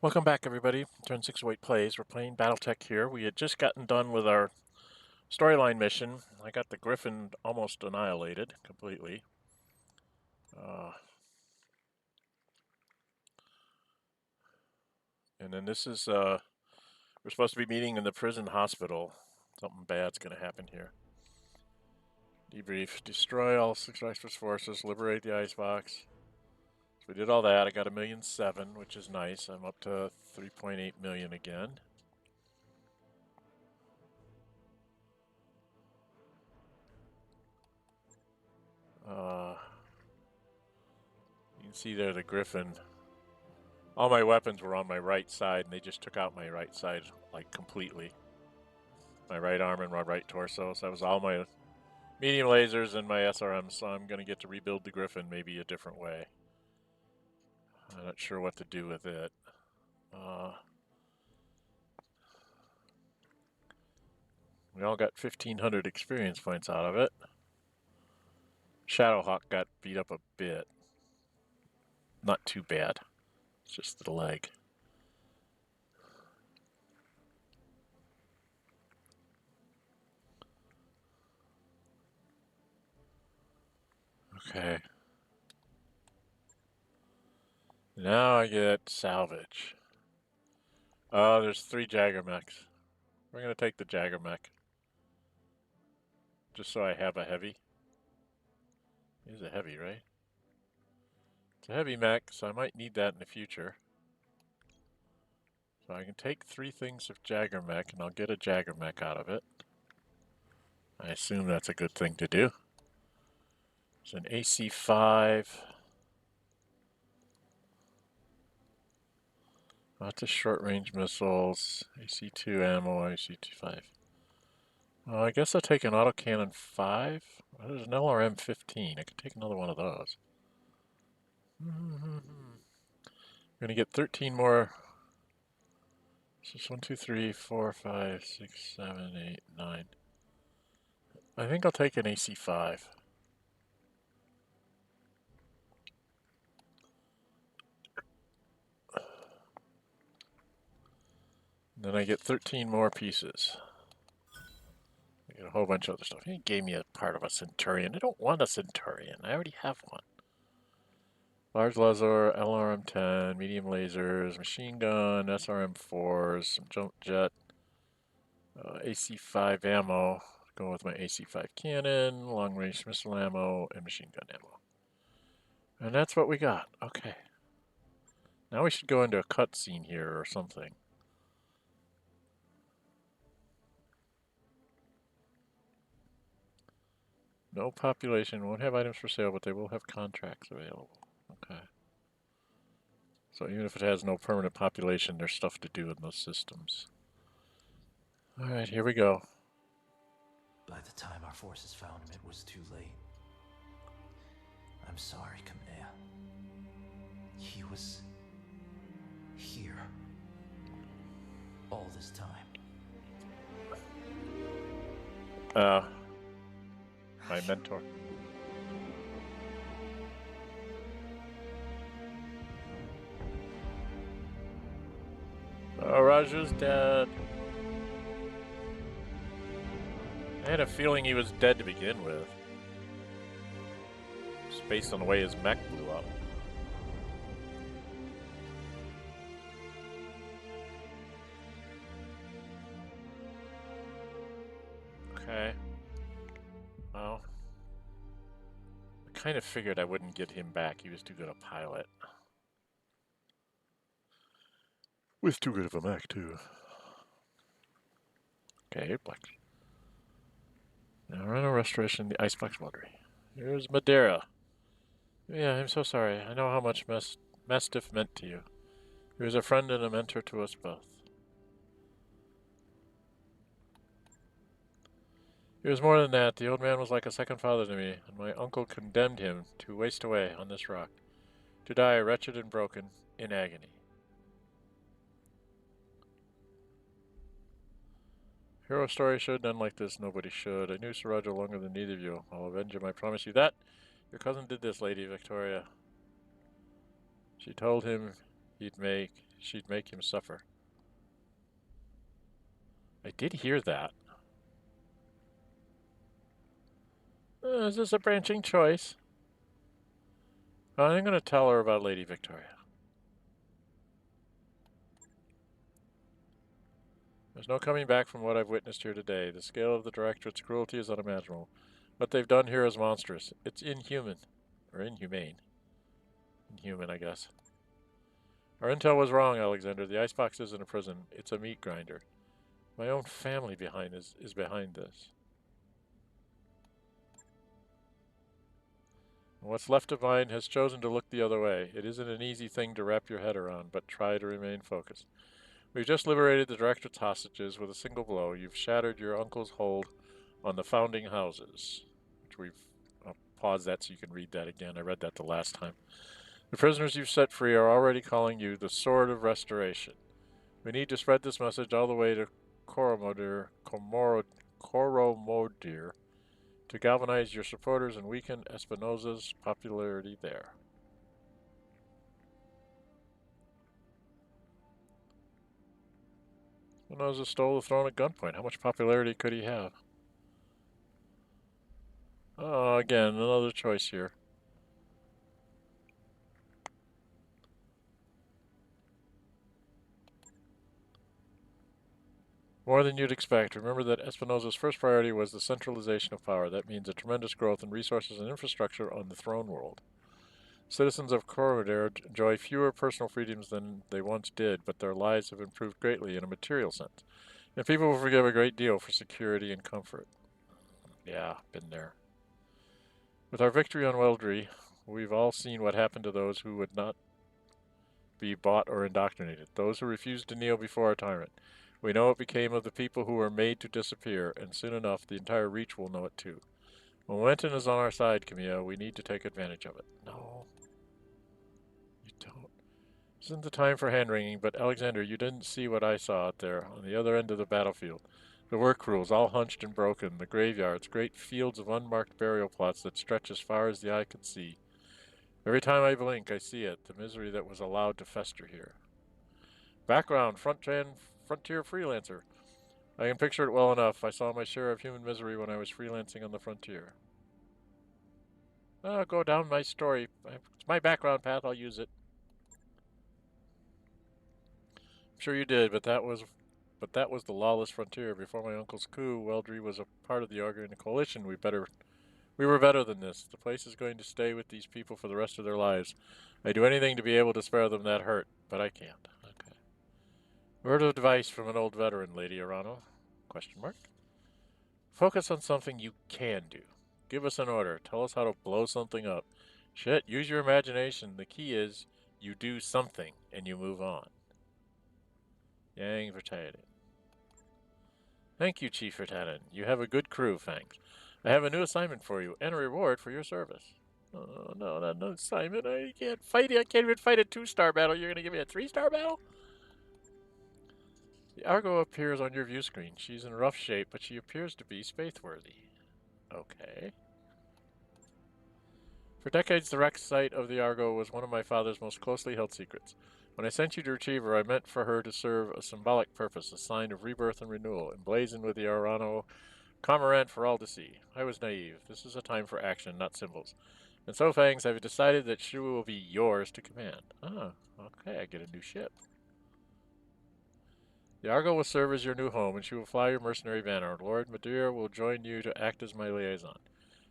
Welcome back, everybody. Dren608 Plays. We're playing Battletech here. We had just gotten done with our storyline mission. I got the Griffin almost annihilated completely. And then this is, we're supposed to be meeting in the prison hospital. Something bad's going to happen here. Debrief. Destroy all 6 Express forces. Liberate the icebox. So we did all that. I got 1,000,007, which is nice. I'm up to 3.8 million again. You can see there the Griffin. All my weapons were on my right side, and they just took out my right side, like, completely. My right arm and my right torso. So that was all my medium lasers and my SRM, so I'm going to get to rebuild the Griffin maybe a different way. I'm not sure what to do with it. We all got 1,500 experience points out of it. Shadowhawk got beat up a bit. Not too bad. It's just the leg. Okay. Now I get salvage. Oh, there's 3 Jagger mechs. We're going to take the Jagger mech. Just so I have a heavy. He's a heavy, right? It's a heavy mech, so I might need that in the future. So I can take 3 things of Jagger mech, and I'll get a Jagger mech out of it. I assume that's a good thing to do. It's an AC-5. Lots of short-range missiles. AC-2 ammo, AC-5. I guess I'll take an autocannon 5. There's an LRM-15. I could take another one of those. I'm going to get 13 more. This is 1, 2, 3, 4, 5, 6, 7, 8, 9. I think I'll take an AC-5. Then I get 13 more pieces. I get a whole bunch of other stuff. He gave me a part of a Centurion. I don't want a Centurion. I already have one. Large laser, LRM-10, medium lasers, machine gun, SRM-4s, some jump jet, AC-5 ammo. Going with my AC-5 cannon, long-range missile ammo, and machine gun ammo. And that's what we got. Okay. Now we should go into a cutscene here or something. No population, won't have items for sale, but they will have contracts available. Okay. So even if it has no permanent population, there's stuff to do in those systems. Alright, here we go. By the time our forces found him, it was too late. I'm sorry, Kamea. He was here all this time. My mentor. Oh, Raju's dead. I had a feeling he was dead to begin with. Just based on the way his mech blew up. Okay. Well, I kind of figured I wouldn't get him back. He was too good a pilot. With too good of a mech, too. Okay, black. Now run a restoration the icebox Weldry. Here's Madeira. Yeah, I'm so sorry. I know how much Mastiff meant to you. He was a friend and a mentor to us both. He was more than that. The old man was like a second father to me, and my uncle condemned him to waste away on this rock, to die wretched and broken, in agony. Hero story should have done like this. Nobody should. I knew Sir Roger longer than either of you. I'll avenge him. I promise you that. Your cousin did this, Lady Victoria. She told him he'd make she'd make him suffer. I did hear that. Is this a branching choice? I'm going to tell her about Lady Victoria. There's no coming back from what I've witnessed here today. The scale of the Directorate's cruelty is unimaginable. What they've done here is monstrous. It's inhuman. Or inhumane. Inhuman, I guess. Our intel was wrong, Alexander. The icebox isn't a prison. It's a meat grinder. My own family is behind this. And what's left of mine has chosen to look the other way. It isn't an easy thing to wrap your head around, but try to remain focused. We've just liberated the Directorate's hostages with a single blow. You've shattered your uncle's hold on the founding houses. I'll pause that so you can read that again. I read that the last time. The prisoners you've set free are already calling you the Sword of Restoration. We need to spread this message all the way to Koromodir to galvanize your supporters and weaken Espinosa's popularity there. Espinosa stole the throne at gunpoint. How much popularity could he have? Oh, again, another choice here. More than you'd expect. Remember that Espinosa's first priority was the centralization of power. That means a tremendous growth in resources and infrastructure on the throne world. Citizens of Koromodir enjoy fewer personal freedoms than they once did, but their lives have improved greatly in a material sense. And people will forgive a great deal for security and comfort. Yeah, been there. With our victory on Weldry, we've all seen what happened to those who would not be bought or indoctrinated, those who refused to kneel before our tyrant. We know what became of the people who were made to disappear, and soon enough the entire Reach will know it too. Momentum is on our side, Camilla. We need to take advantage of it. No. You don't. Isn't the time for hand-wringing, but Alexander, you didn't see what I saw out there, on the other end of the battlefield. The work crews, all hunched and broken, the graveyards, great fields of unmarked burial plots that stretch as far as the eye could see. Every time I blink, I see it, the misery that was allowed to fester here. Background, frontier freelancer. I can picture it well enough. I saw my share of human misery when I was freelancing on the frontier. I'll go down my story. It's my background path, I'll use it. I'm sure you did, but that was the lawless frontier. Before my uncle's coup, Weldry was a part of the ARGO and the coalition. We were better than this. The place is going to stay with these people for the rest of their lives. I'd do anything to be able to spare them that hurt, but I can't. Okay. Word of advice from an old veteran, Lady Arano? Question mark. Focus on something you can do. Give us an order. Tell us how to blow something up. Shit, use your imagination. The key is you do something and you move on. Yang Vertaining. Thank you, Chief Vertanen. You have a good crew, Fangs. I have a new assignment for you and a reward for your service. Oh, no, not an assignment. I can't fight it. I can't even fight a 2-star battle. You're going to give me a 3-star battle? The ARGO appears on your view screen. She's in rough shape, but she appears to be spaceworthy. Okay. For decades, the wreck site of the ARGO was one of my father's most closely held secrets. When I sent you to retrieve her, I meant for her to serve a symbolic purpose, a sign of rebirth and renewal, emblazoned with the Arano Cormorant for all to see. I was naive. This is a time for action, not symbols. And so, Fangs, I've decided that she will be yours to command. Ah, okay, I get a new ship. The Argo will serve as your new home, and she will fly your mercenary banner. Lord Madeira will join you to act as my liaison.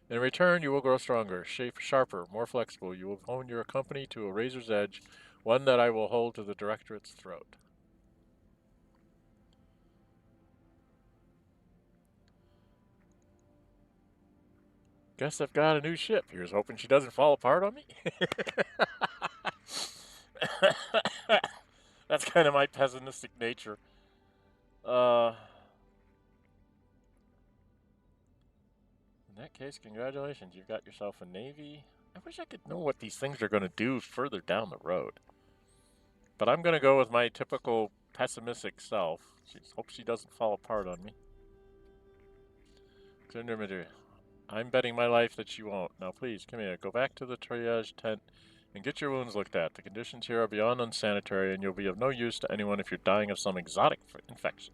In return, you will grow stronger, sharper, more flexible. You will hone your company to a razor's edge, one that I will hold to the Directorate's throat. Guess I've got a new ship. Here's hoping she doesn't fall apart on me. That's kind of my pessimistic nature. In that case, congratulations. You've got yourself a navy. I wish I could know what these things are going to do further down the road. But I'm going to go with my typical pessimistic self. Hope she doesn't fall apart on me. I'm betting my life that she won't. Now please, come here. Go back to the triage tent and get your wounds looked at. The conditions here are beyond unsanitary, and you'll be of no use to anyone if you're dying of some exotic infection.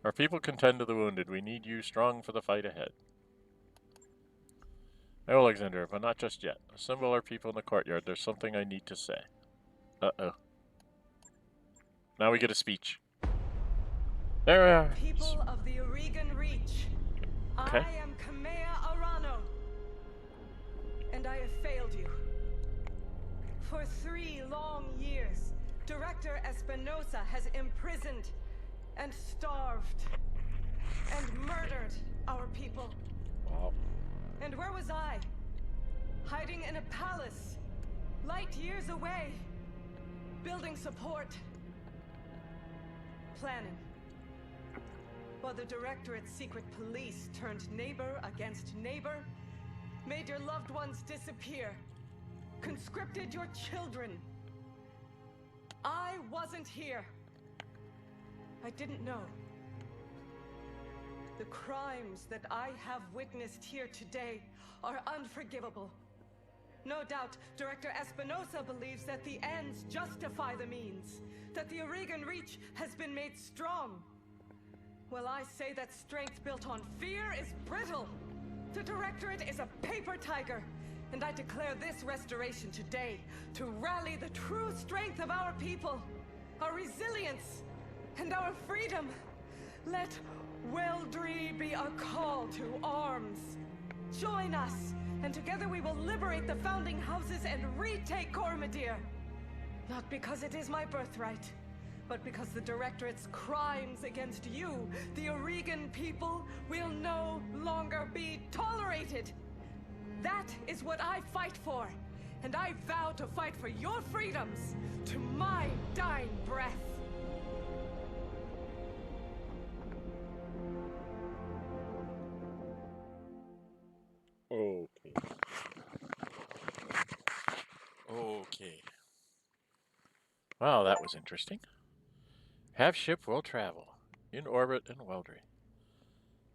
Our people can tend to the wounded. We need you strong for the fight ahead. Alexander, but not just yet. Assemble our people in the courtyard. There's something I need to say. Uh-oh. Now we get a speech. There we are. People of the Oregon Reach, Okay. I am Kamea Arano, and I have failed you. For 3 long years, Director Espinosa has imprisoned and starved and murdered our people. Wow. And where was I? Hiding in a palace, light years away, building support, planning. While the Directorate's secret police turned neighbor against neighbor, made your loved ones disappear, conscripted your children. I wasn't here. I didn't know. The crimes that I have witnessed here today are unforgivable. No doubt, Director Espinosa believes that the ends justify the means, that the Oregon Reach has been made strong. Well, I say that strength built on fear is brittle. The Directorate is a paper tiger, and I declare this restoration today to rally the true strength of our people, our resilience, and our freedom. Let Weldry be a call to arms. Join us, and together we will liberate the founding houses and retake Cormadir. Not because it is my birthright, but because the Directorate's crimes against you, the Oregon people, will no longer be tolerated. That is what I fight for, and I vow to fight for your freedoms to my dying breath. Okay. Okay. Well, that was interesting. Have ship will travel. In orbit in Weldry.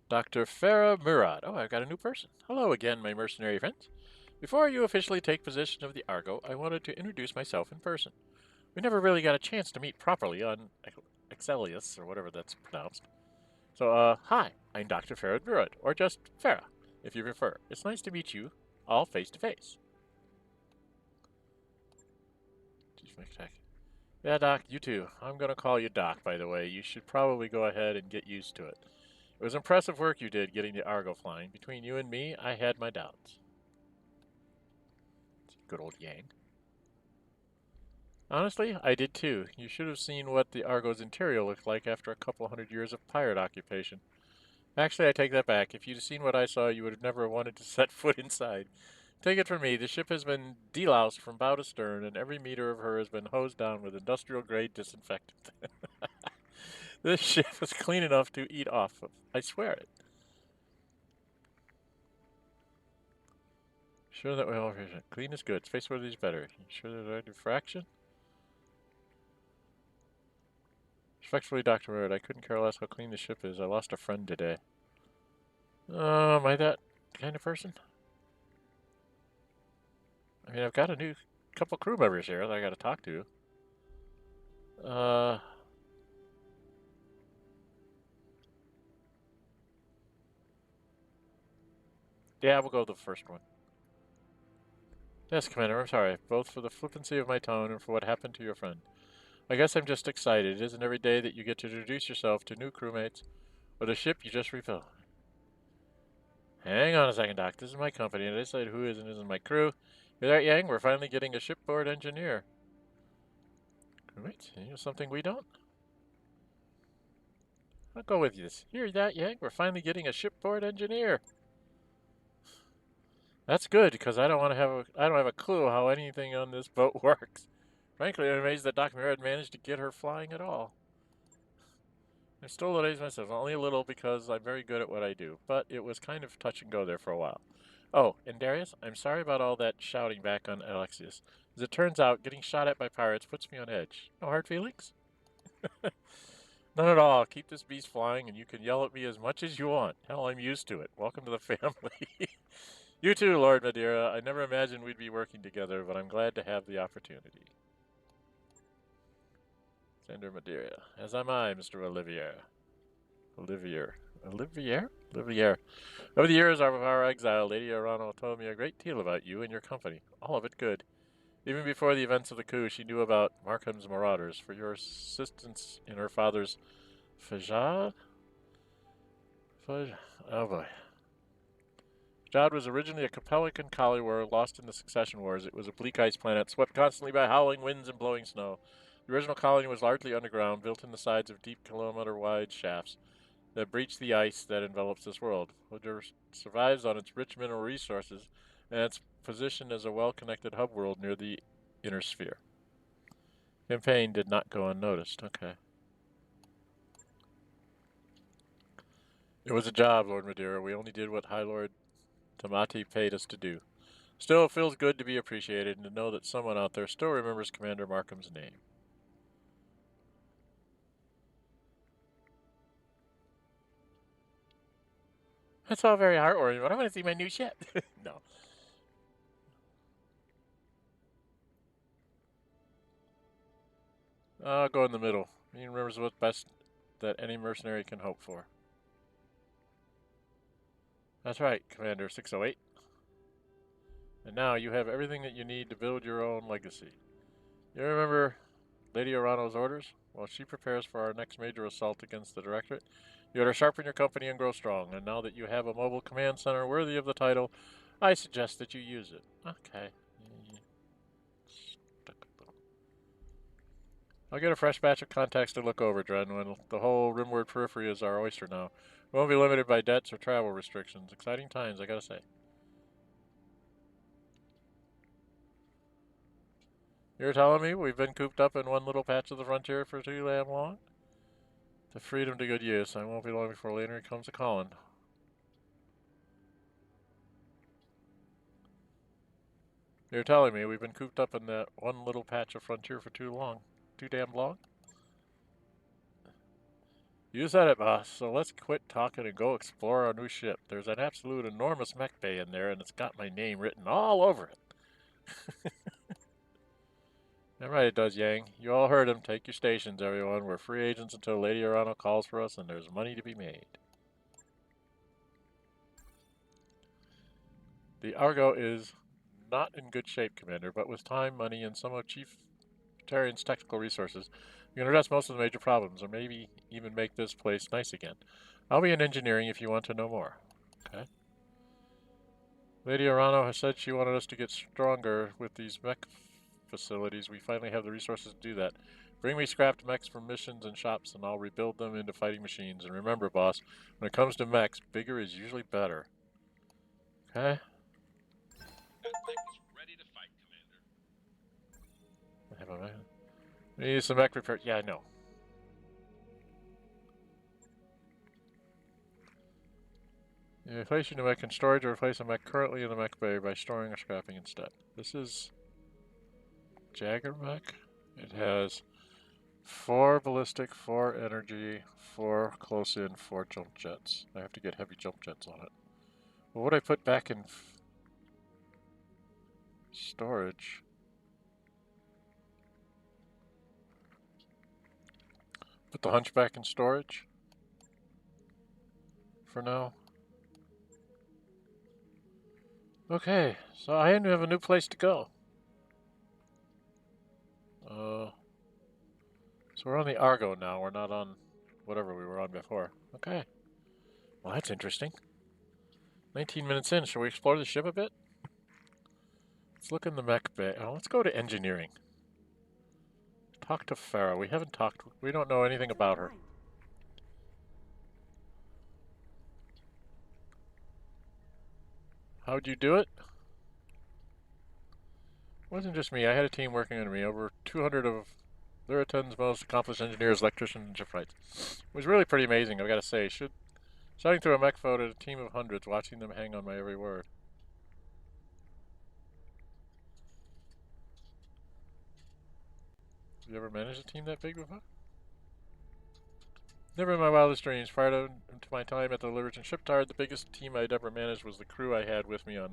Dr. Farah Murad. Oh, I've got a new person. Hello again, my mercenary friends. Before you officially take possession of the ARGO, I wanted to introduce myself in person. We never really got a chance to meet properly on Exhaustive, or whatever that's pronounced. So, hi, I'm Dr. Farah Murad, or just Farah, if you prefer. It's nice to meet you all face to face. Chief Mech. Yeah, Doc, you too. I'm going to call you Doc, by the way. You should probably go ahead and get used to it. It was impressive work you did getting the ARGO flying. Between you and me, I had my doubts. Good old Yang. Honestly, I did too. You should have seen what the ARGO's interior looked like after a couple hundred years of pirate occupation. Actually, I take that back. If you'd have seen what I saw, you would have never wanted to set foot inside. Take it from me, the ship has been deloused from bow to stern, and every meter of her has been hosed down with industrial-grade disinfectant. This ship is clean enough to eat off of. I swear it. Sure that well, clean is good. Spaceworthy is better. You sure there's right diffraction? Respectfully, Dr. Murad, I couldn't care less how clean the ship is. I lost a friend today. Am I that kind of person? I mean, I've got a new couple crew members here that I got to talk to. Yeah, we'll go with the first one. Yes, Commander, I'm sorry, both for the flippancy of my tone and for what happened to your friend. I guess I'm just excited. It isn't every day that you get to introduce yourself to new crewmates or the ship you just refilled. Hang on a second, Doc. This is my company, and I decide who is and isn't my crew. Hear that, Yang? We're finally getting a shipboard engineer. Crewmates, you know something we don't? I'll go with you. Hear that, Yang? We're finally getting a shipboard engineer. That's good, because I don't have a clue how anything on this boat works. Frankly, I'm amazed that Doc Murad managed to get her flying at all. I'm still amazed myself, only a little because I'm very good at what I do, but it was kind of touch and go there for a while. Oh, and Darius, I'm sorry about all that shouting back on Alexius. As it turns out, getting shot at by pirates puts me on edge. No hard feelings? None at all. Keep this beast flying and you can yell at me as much as you want. Hell, I'm used to it. Welcome to the family. You too, Lord Madeira. I never imagined we'd be working together, but I'm glad to have the opportunity. Senator Madeira. As am I, Mr. Olivier. Olivier. Over the years of our exile, Lady Arano told me a great deal about you and your company. All of it good. Even before the events of the coup, she knew about Markham's marauders for your assistance in her father's Fajad? Oh boy. Fajad was originally a Capelican colony lost in the succession wars. It was a bleak ice planet, swept constantly by howling winds and blowing snow. The original colony was largely underground, built in the sides of deep kilometer-wide shafts that breach the ice that envelops this world. Voyager survives on its rich mineral resources and its position as a well-connected hub world near the inner sphere. Campaign did not go unnoticed. Okay. It was a job, Lord Madeira. We only did what High Lord Tamati paid us to do. Still, it feels good to be appreciated and to know that someone out there still remembers Commander Markham's name. That's all very heartwarming, but I want to see my new ship. No. I'll go in the middle. He remembers what's best that any mercenary can hope for. That's right, Commander 608. And now you have everything that you need to build your own legacy. You remember Lady Arano's orders? While she prepares for our next major assault against the Directorate, you are to sharpen your company and grow strong. And now that you have a mobile command center worthy of the title, I suggest that you use it. Okay. I'll get a fresh batch of contacts to look over, Dren, when the whole Rimward periphery is our oyster now. We won't be limited by debts or travel restrictions. Exciting times, I gotta say. You're telling me we've been cooped up in one little patch of the frontier for too damn long? The freedom to good use. I won't be long before later comes a calling. You're telling me we've been cooped up in that one little patch of frontier for too long? Too damn long? You said it, boss, so let's quit talking and go explore our new ship. There's an absolute enormous mech bay in there, and it's got my name written all over it. All right, it does, Yang. You all heard him. Take your stations, everyone. We're free agents until Lady Arano calls for us, and there's money to be made. The ARGO is not in good shape, Commander, but with time, money, and some of Chief Tarian's technical resources, we can address most of the major problems, or maybe even make this place nice again. I'll be in engineering if you want to know more. Okay. Lady Arano has said she wanted us to get stronger with these mech facilities. We finally have the resources to do that. Bring me scrapped mechs from missions and shops, and I'll rebuild them into fighting machines. And remember, boss, when it comes to mechs, bigger is usually better. Okay? That mech is ready to fight, Commander. I have a mech. We need some mech repair. Yeah, I know. You replace your mech in storage or replace a mech currently in the mech bay by storing or scrapping instead. This is Jagger mech. It has 4 ballistic, 4 energy, 4 close in, 4 jump jets. I have to get heavy jump jets on it. What would I put back in storage? Put the Hunchback in storage for now. Okay, so I have a new place to go. So we're on the ARGO now. We're not on whatever we were on before. Okay. Well, that's interesting. 19 minutes in. Shall we explore the ship a bit? Let's look in the mech bay. Oh, let's go to engineering. Talk to Farah. We haven't talked. We don't know anything about her. How'd you do it? It wasn't just me. I had a team working under me. Over 200 of Lyraton's most accomplished engineers, electricians, and shipwrights. It was really pretty amazing, I've got to say. Shouting through a mech photo at a team of hundreds, watching them hang on my every word. Have you ever managed a team that big before? Never in my wildest dreams. Prior to my time at the Lyraton Shipyard, the biggest team I'd ever managed was the crew I had with me on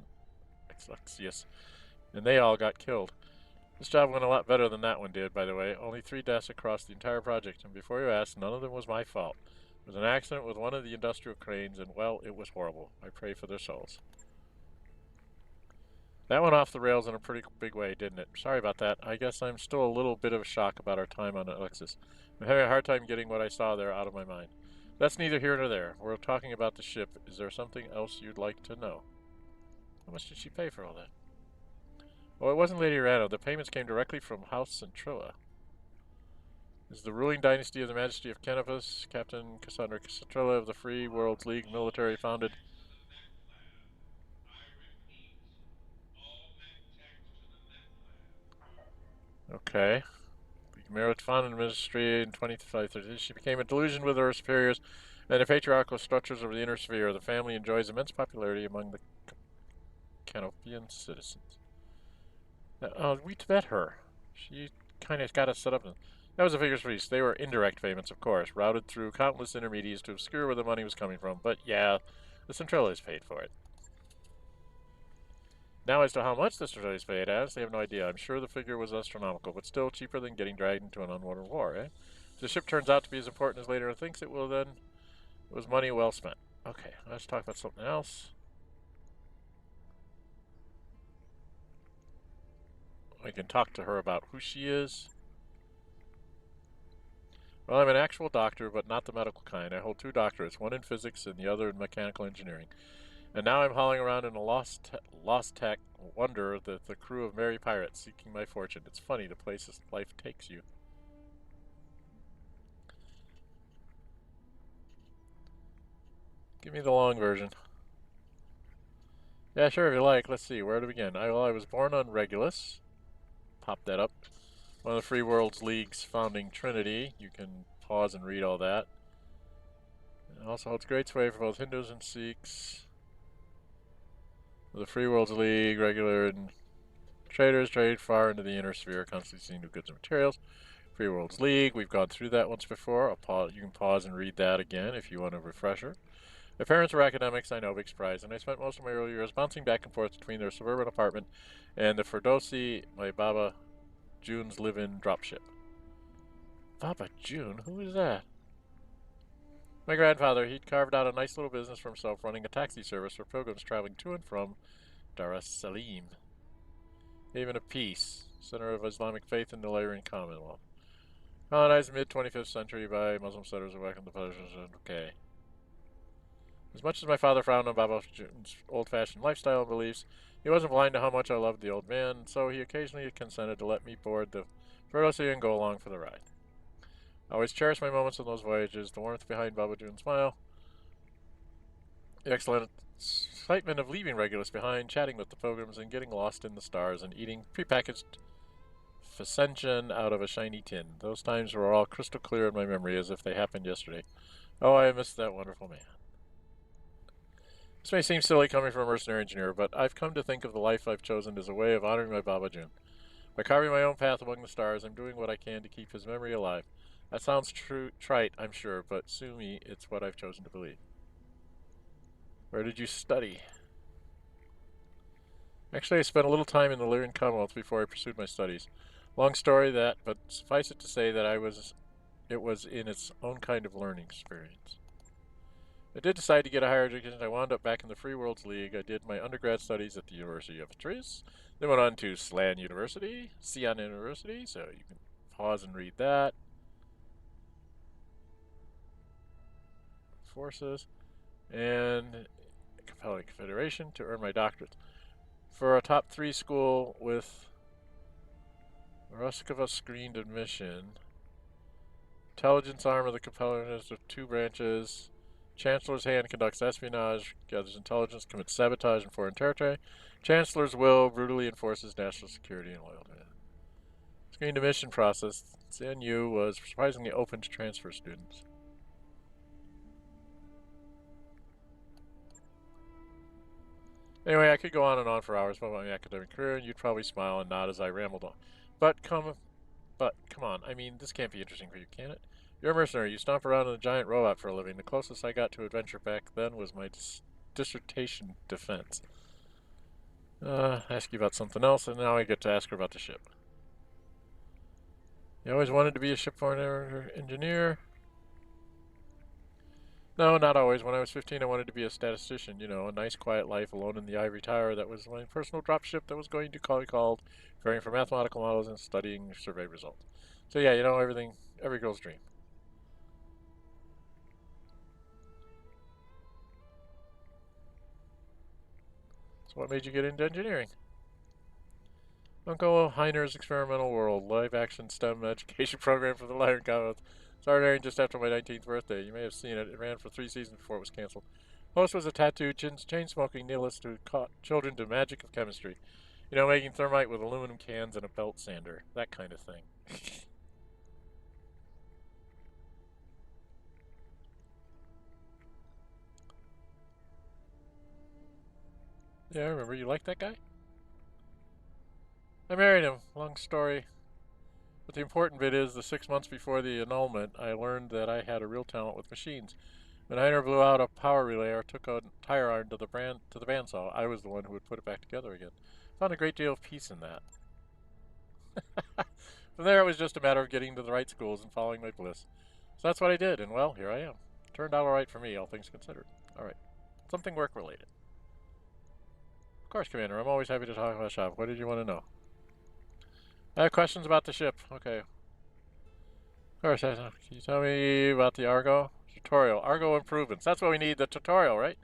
Exhaustive, and they all got killed. This job went a lot better than that one did, by the way. Only 3 deaths across the entire project, and before you ask, none of them was my fault. It was an accident with one of the industrial cranes, and well, it was horrible. I pray for their souls. That went off the rails in a pretty big way, didn't it? Sorry about that. I guess I'm still a little bit of a shock about our time on Alexis. I'm having a hard time getting what I saw there out of my mind. That's neither here nor there. We're talking about the ship. Is there something else you'd like to know? How much did she pay for all that? Oh, it wasn't Lady Rano. The payments came directly from House Centrilla. This is the ruling dynasty of the Majesty of Canopus, Captain Cassandra Centrilla of the Free Worlds League military founded. Okay. Murad founded the ministry in 2530. She became a delusion with her superiors and the patriarchal structures of the inner sphere. The family enjoys immense popularity among the Canopian citizens. We bet her. She kind of got us set up. That was a figures feast. They were indirect payments, of course, routed through countless intermediaries to obscure where the money was coming from. But yeah, the Centrellas paid for it. Now, as to how much the Centrellas paid, I honestly have no idea. I'm sure the figure was astronomical, but still cheaper than getting dragged into an unwanted war, eh? If the ship turns out to be as important as later thinks it will, then it was money well spent. Okay, let's talk about something else. I can talk to her about who she is. Well, I'm an actual doctor, but not the medical kind. I hold 2 doctorates, one in physics and the other in mechanical engineering. And now I'm hauling around in a lost tech wonder that the crew of merry pirates seeking my fortune. It's funny the places life takes you. Give me the long version. Yeah, sure, if you like. Let's see, where to begin? I was born on Regulus. Pop that up. One of the Free Worlds League's founding trinity. You can pause and read all that. It also holds great sway for both Hindus and Sikhs. The Free Worlds League, regular and traders trade far into the inner sphere, constantly seeing new goods and materials. Free Worlds League, we've gone through that once before. You can pause and read that again if you want a refresher. My parents were academics, I know, big surprise, and I spent most of my early years bouncing back and forth between their suburban apartment and the Ferdowsi, my Baba June's live-in dropship. Baba June? Who is that? My grandfather, he'd carved out a nice little business for himself running a taxi service for pilgrims traveling to and from Dar es Salaam. Haven of Peace, center of Islamic faith in the Lyrian Commonwealth. Colonized mid-25th century by Muslim settlers who welcomed the pleasures of okay. As much as my father frowned on Baba June's old-fashioned lifestyle and beliefs, he wasn't blind to how much I loved the old man, so he occasionally consented to let me board the Ferdowsi and go along for the ride. I always cherish my moments on those voyages, the warmth behind Baba June's smile, the excellent excitement of leaving Regulus behind, chatting with the pilgrims, and getting lost in the stars, and eating prepackaged Fasenchen out of a shiny tin. Those times were all crystal clear in my memory, as if they happened yesterday. Oh, I miss that wonderful man. This may seem silly coming from a mercenary engineer, but I've come to think of the life I've chosen as a way of honoring my Baba June. By carving my own path among the stars, I'm doing what I can to keep his memory alive. That sounds trite, I'm sure, but sue me, it's what I've chosen to believe. Where did you study? Actually, I spent a little time in the Lyrian Commonwealth before I pursued my studies. Long story that, but suffice it to say that it was in its own kind of learning experience. I did decide to get a higher education. I wound up back in the Free Worlds League. I did my undergrad studies at the University of Atris, then went on to Sion University, so you can pause and read that. Forces, and Compelling Confederation to earn my doctorate. For a top 3 school with Roskova screened admission, intelligence arm of the Compellers with 2 branches, Chancellor's hand conducts espionage, gathers intelligence, commits sabotage in foreign territory, Chancellor's will brutally enforces national security and loyalty. Screened admission process, CNU was surprisingly open to transfer students. Anyway, I could go on and on for hours about my academic career, and you'd probably smile and nod as I rambled on. But come on, I mean, this can't be interesting for you, can it? You're a mercenary. You stomp around in a giant robot for a living. The closest I got to adventure back then was my dissertation defense. Ask you about something else, and now I get to ask her about the ship. You always wanted to be a shipborne engineer? No, not always. When I was 15, I wanted to be a statistician. You know, a nice, quiet life alone in the ivory tower. That was my personal dropship that was going to be called, varying from mathematical models and studying survey results. So yeah, you know, everything, every girl's dream. So what made you get into engineering? Uncle Heiner's Experimental World, live-action STEM education program for the Lion Commons. Started airing just after my 19th birthday. You may have seen it. It ran for 3 seasons before it was canceled. Host was a tattooed, chain-smoking nihilist who taught children the magic of chemistry. You know, making thermite with aluminum cans and a belt sander. That kind of thing. Yeah, I remember. You like that guy? I married him. Long story. But the important bit is the 6 months before the annulment, I learned that I had a real talent with machines. When Heiner blew out a power relay or took a tire iron to the bandsaw, I was the one who would put it back together again. Found a great deal of peace in that. From there, it was just a matter of getting to the right schools and following my bliss. So that's what I did, and well, here I am. Turned out all right for me, all things considered. All right. Something work-related. Of course, Commander. I'm always happy to talk about shop. What did you want to know? I have questions about the ship. Okay. Of course. Can you tell me about the ARGO? Tutorial. ARGO improvements. That's what we need, the tutorial, right?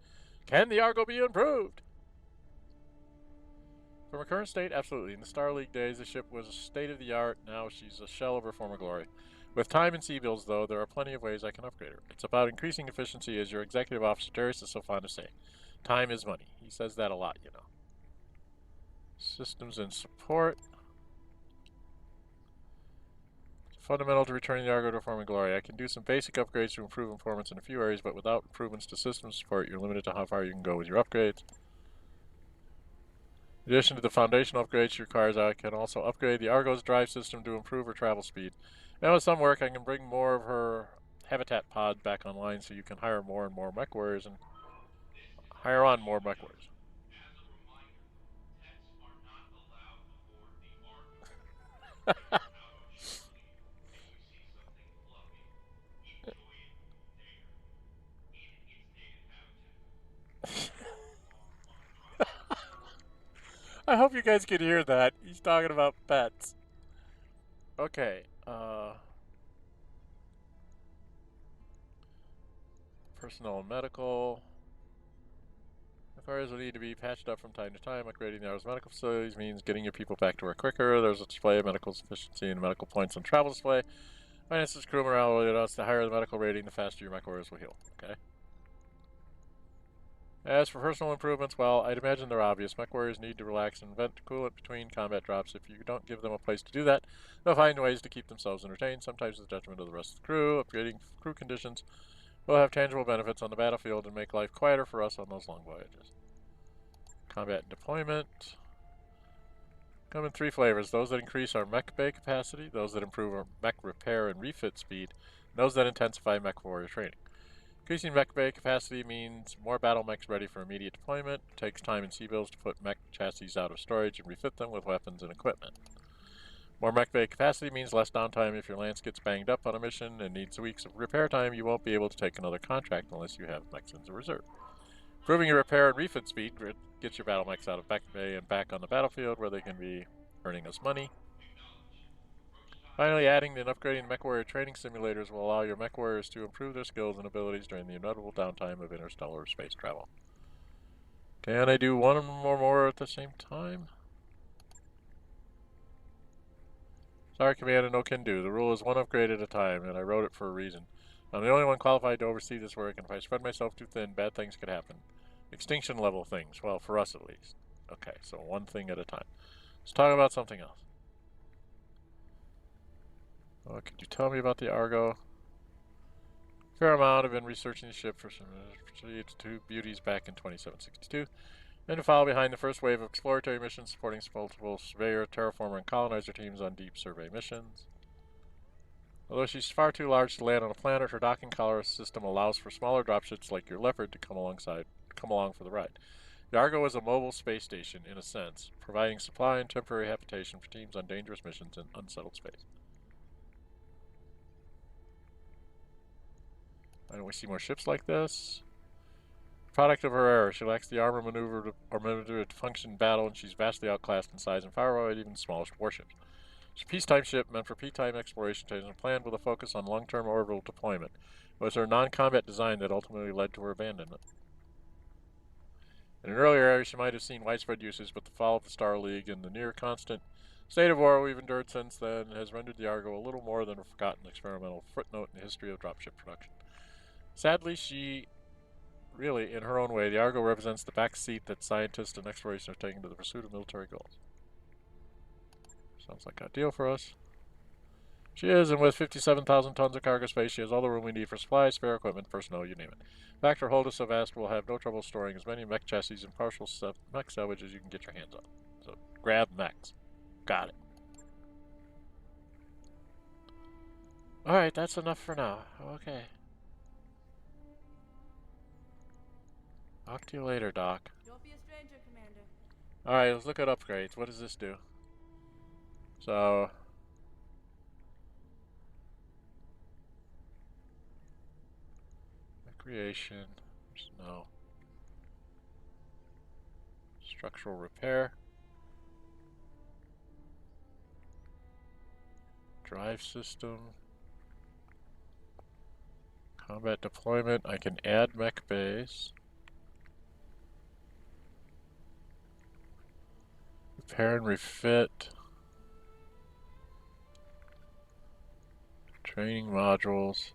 Can the ARGO be improved? From her current state, absolutely. In the Star League days, the ship was state-of-the-art. Now she's a shell of her former glory. With time and sea bills, though, there are plenty of ways I can upgrade her. It's about increasing efficiency, as your executive officer, Darius, is so fond of saying. Time is money. He says that a lot, you know. Systems and support. Fundamental to returning the ARGO to former glory. I can do some basic upgrades to improve performance in a few areas, but without improvements to systems support, you're limited to how far you can go with your upgrades. In addition to the foundational upgrades she requires, I can also upgrade the ARGO's drive system to improve her travel speed. And with some work, I can bring more of her habitat pod back online so you can hire more and more Mechwarriors and hire on more Mechwarriors. I hope you guys can hear that. He's talking about pets. Okay, personnel and medical. Mechwarriors will need to be patched up from time to time. Upgrading the ARGO's medical facilities means getting your people back to work quicker. There's a display of medical efficiency and medical points on travel display. Finances, crew morale, the higher the medical rating, the faster your Mechwarriors will heal. Okay. As for personal improvements, well, I'd imagine they're obvious. Mechwarriors need to relax and vent coolant between combat drops. If you don't give them a place to do that, they'll find ways to keep themselves entertained, sometimes to the detriment of the rest of the crew. Upgrading crew conditions will have tangible benefits on the battlefield and make life quieter for us on those long voyages. Combat and deployment. Come in 3 flavors. Those that increase our mech bay capacity, those that improve our mech repair and refit speed, and those that intensify mech warrior training. Increasing mech bay capacity means more battle mechs ready for immediate deployment. It takes time and sea bills to put mech chassis out of storage and refit them with weapons and equipment. More mech bay capacity means less downtime. If your lance gets banged up on a mission and needs weeks of repair time, you won't be able to take another contract unless you have mechs in reserve. Improving your repair and refit speed gets your battle mechs out of mech bay and back on the battlefield where they can be earning us money. Finally, adding and upgrading the Mechwarrior training simulators will allow your Mechwarriors to improve their skills and abilities during the inevitable downtime of interstellar space travel. Can I do one or more at the same time? Sorry, Commander, no can do. The rule is 1 upgrade at a time, and I wrote it for a reason. I'm the only one qualified to oversee this work, and if I spread myself too thin, bad things could happen. Extinction level things. Well, for us at least. Okay, so 1 thing at a time. Let's talk about something else. Could you tell me about the ARGO? Fair amount. I've been researching the ship for some 2 beauties back in 2762, and to follow behind the first wave of exploratory missions supporting multiple surveyor, terraformer, and colonizer teams on deep survey missions. Although she's far too large to land on a planet, her docking collar system allows for smaller dropships like your Leopard to come along for the ride. The ARGO is a mobile space station, in a sense, providing supply and temporary habitation for teams on dangerous missions in unsettled space. Why don't we see more ships like this? Product of her error, she lacks the armor maneuver to function in battle, and she's vastly outclassed in size and firepower at even the smallest warships. It's a peacetime ship meant for peacetime exploration and planned with a focus on long-term orbital deployment. It was her non-combat design that ultimately led to her abandonment. In an earlier era, she might have seen widespread uses, but the fall of the Star League and the near-constant state of war we've endured since then has rendered the ARGO a little more than a forgotten experimental footnote in the history of dropship production. Sadly, really, in her own way, the ARGO represents the back seat that scientists and exploration have taken to the pursuit of military goals. Sounds like a deal for us. She is, and with 57,000 tons of cargo space, she has all the room we need for supplies, spare equipment, personnel, you name it. In fact, her hold is so vast we'll have no trouble storing as many mech chassis and partial mech salvage as you can get your hands on. So, grab mechs. Got it. Alright, that's enough for now. Okay. Talk to you later, Doc. Don't be a stranger, Commander. Alright, let's look at upgrades. What does this do? So... recreation. No. Structural repair. Drive system. Combat deployment. I can add mech base. Repair and refit. Training modules.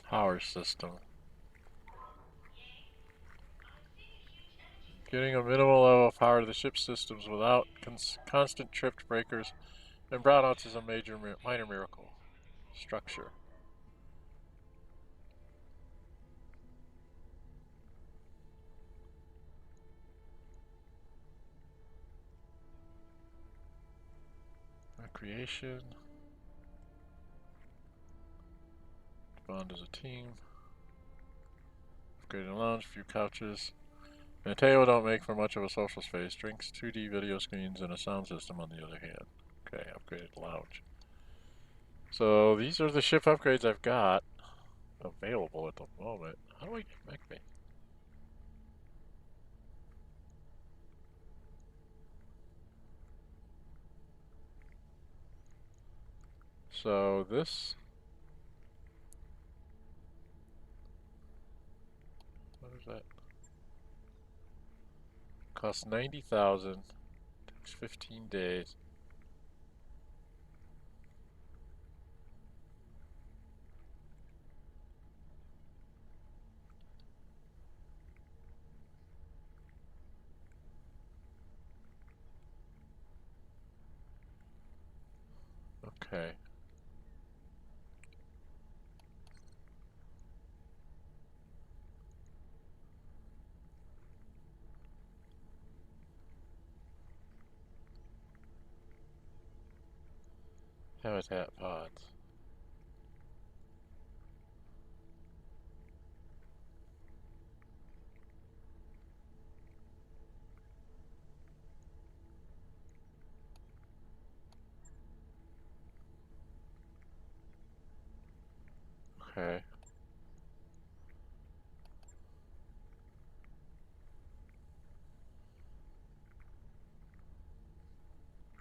Power system. Getting a minimal level of power to the ship systems without constant tripped breakers and brownouts is a minor miracle. Structure. Recreation. Bond as a team. Upgraded lounge, few couches. And a table don't make for much of a social space. Drinks, 2D video screens, and a sound system on the other hand. Okay, upgraded lounge. So these are the ship upgrades I've got available at the moment. How do I get mech base? So this... what is that? Costs 90,000. Takes 15 days. Okay. Habitat pods. Okay.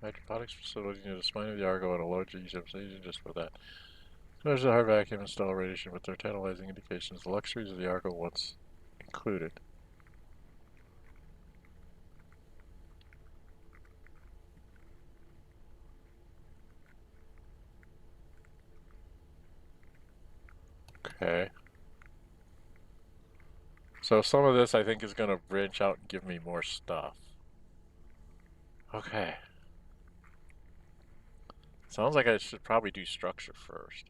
Hydroponics facility near the spine of the ARGO and a large Egypt station just for that. There's a hard vacuum install radiation with their tantalizing indications. The luxuries of the ARGO once included. Okay. So some of this I think is going to branch out and give me more stuff. Okay. Sounds like I should probably do structure first.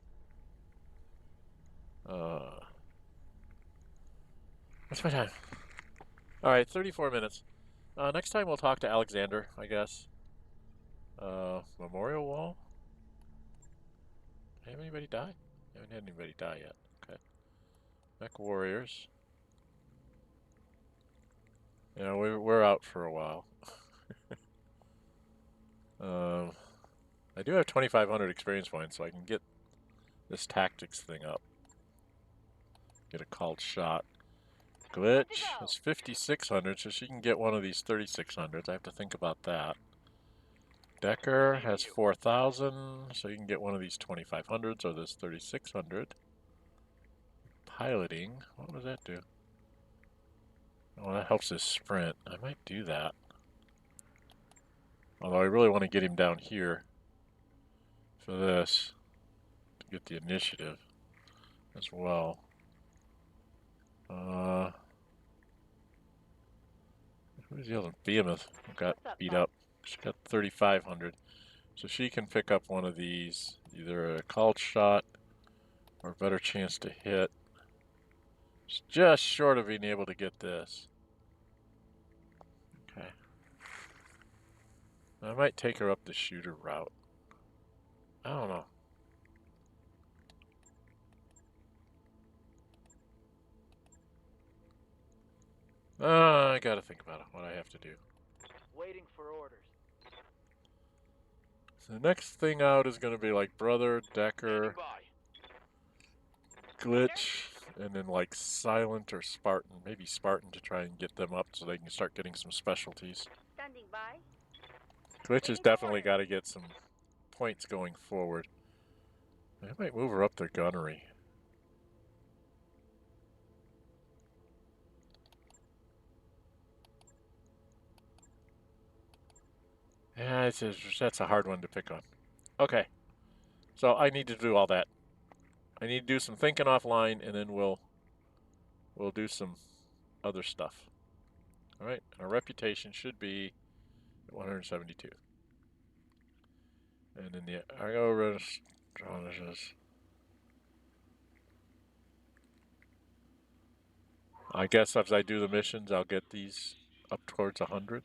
What's my time? Alright, 34 minutes. Next time we'll talk to Alexander, I guess. Memorial wall? Have anybody die? Haven't had anybody die yet. Okay. Mechwarriors. Yeah, we're out for a while. I do have 2,500 experience points, so I can get this tactics thing up. Get a called shot. Glitch is 5,600, so she can get one of these 3,600s. I have to think about that. Decker has 4,000, so you can get one of these 2,500s or this 3,600. Piloting, what does that do? Oh, that helps his sprint. I might do that. Although I really want to get him down here for this to get the initiative as well. Who's the other? Behemoth got beat up. She got 3,500. So she can pick up one of these, either a called shot or a better chance to hit. She's just short of being able to get this. Okay. I might take her up the shooter route. I don't know. I gotta think about it, what I have to do. Waiting for orders. So the next thing out is gonna be like Brother, Decker, Glitch, and then like Silent or Spartan. Maybe Spartan to try and get them up so they can start getting some specialties. Standing by. Glitch has definitely got to get some points going forward. I might move her up to gunnery. Yeah, that's a hard one to pick on. Okay, so I need to do all that. I need to do some thinking offline, and then we'll do some other stuff. All right, our reputation should be 172. And then the ARGO registrations. I guess as I do the missions, I'll get these up towards 100.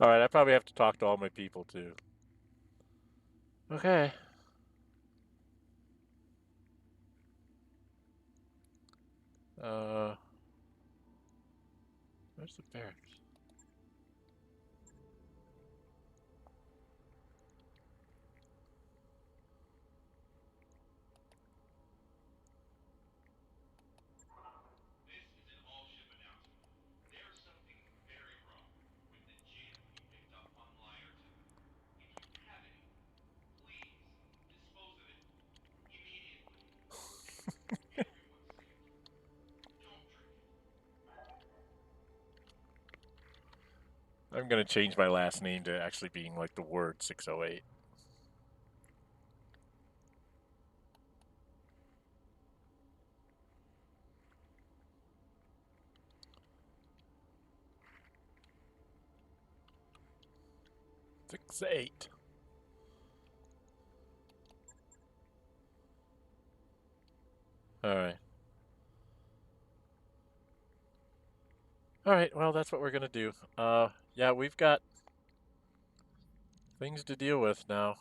All right, I probably have to talk to all my people too. Okay. Where's the barracks? This is an all-ship announcement. There's something very wrong with the gem we picked up on Liar 2. If you have any, please dispose of it immediately. Everyone's safety. Don't drink it. I'm gonna change my last name to actually being like the word 608. Six eight. All right. All right. Well, that's what we're gonna do. Yeah, we've got things to deal with now.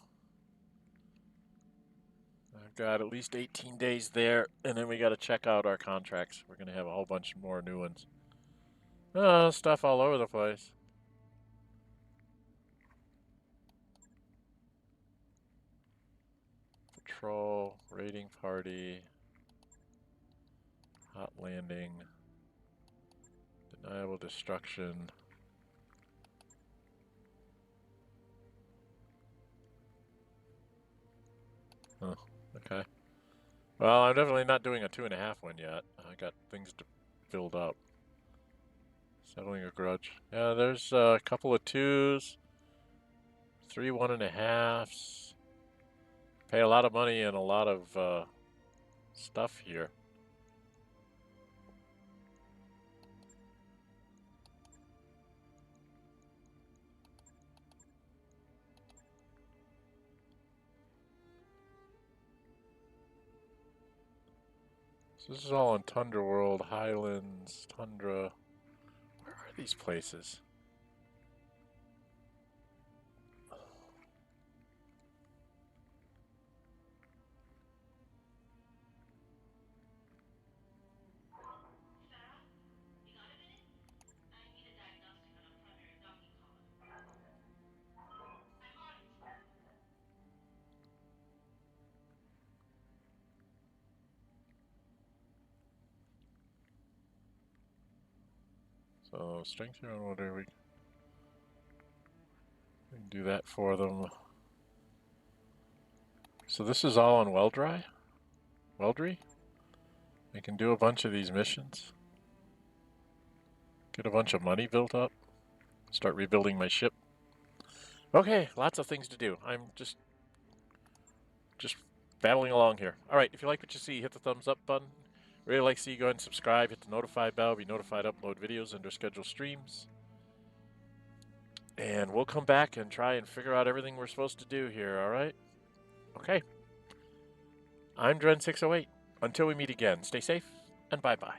I've got at least 18 days there, and then we got to check out our contracts. We're gonna have a whole bunch more new ones. Stuff all over the place. Patrol, raiding party, hot landing, deniable destruction. Oh, okay. Well, I'm definitely not doing a 2.5 one yet. I got things to build up. Settling a grudge. Yeah, there's a couple of 2s, 3 1.5s. Pay a lot of money and a lot of stuff here. So this is all in Tundra World, Highlands, Tundra. Where are these places? Farah, you got a minute? I need a diagnostic on a primary docking column. I'm on it. So strength here on water, we can do that for them. So this is all on Weldry? Weldry? I can do a bunch of these missions. Get a bunch of money built up. Start rebuilding my ship. Okay, lots of things to do. I'm just battling along here. All right, if you like what you see, hit the thumbs up button. Really like to see you go ahead and subscribe. Hit the notify bell. Be notified upload videos under scheduled streams. And we'll come back and try and figure out everything we're supposed to do here, all right? Okay. I'm Dren608. Until we meet again, stay safe and bye-bye.